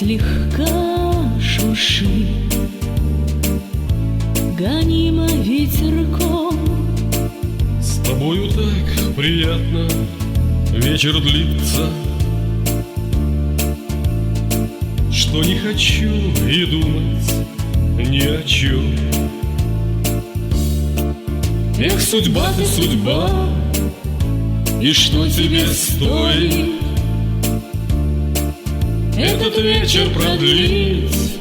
слегка шуршит, гонима ветерком. С тобою так приятно вечер длится, что не хочу и думать ни о чем. Эх, судьба ты, судьба, и что тебе стоит этот вечер продлить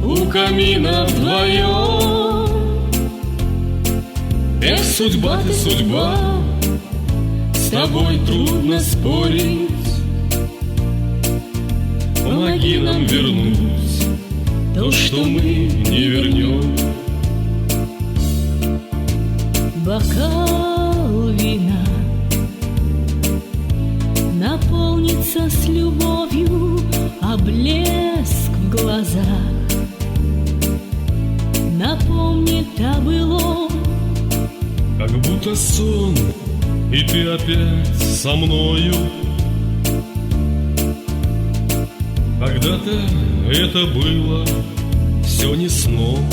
у камина вдвоем? Эх, судьба ты, судьба, с тобой трудно спорить. Помоги нам вернуть то, что мы не вернем. Бокал вина наполнится с любовью, а блеск в глазах напомнит о былом. Как будто сон, и ты опять со мною. Когда-то это было все не сном.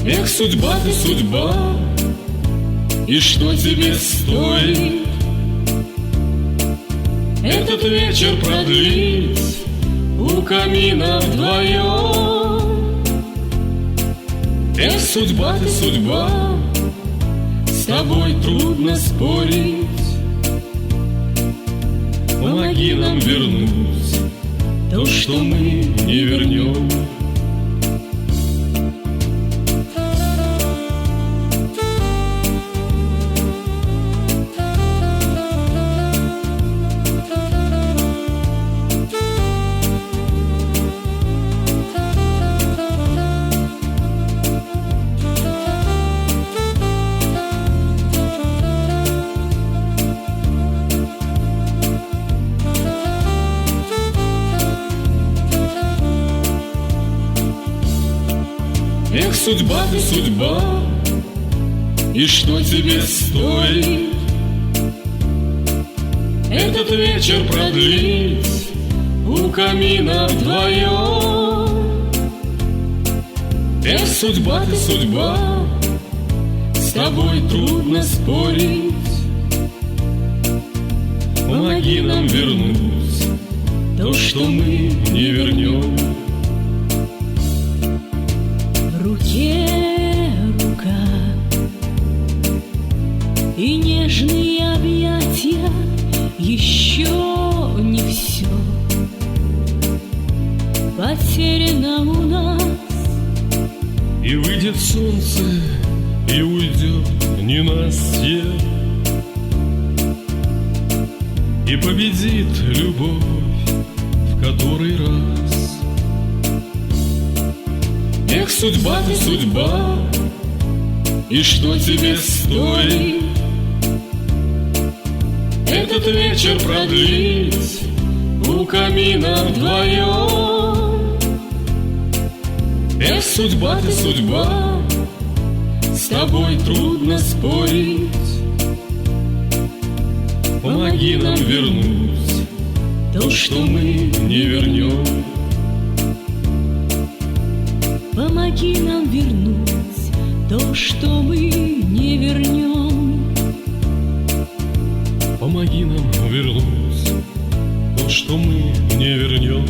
Эх, судьба ты, судьба, и что тебе стоит этот вечер продлить у камина вдвоем? Эх, судьба ты, судьба, с тобой трудно спорить. Помоги нам вернуть то, что мы не вернем. Эх, судьба ты, судьба, и что тебе стоит этот вечер продлить у камина вдвоем? Эх, судьба ты, судьба, с тобой трудно спорить. Помоги нам вернуть то, что мы не вернем. В руке рука и нежные объятия еще не все потеряно у нас. И выйдет солнце, и уйдет ненастье, и победит любовь в который раз. Эх, судьба ты, судьба, и что тебе стоит этот вечер продлить у камина вдвоем? Эх, судьба ты, судьба, с тобой трудно спорить. Помоги нам вернуть то, что мы не вернем. Помоги нам вернуть то, что мы не вернем. Помоги нам вернуть то, что мы не вернем.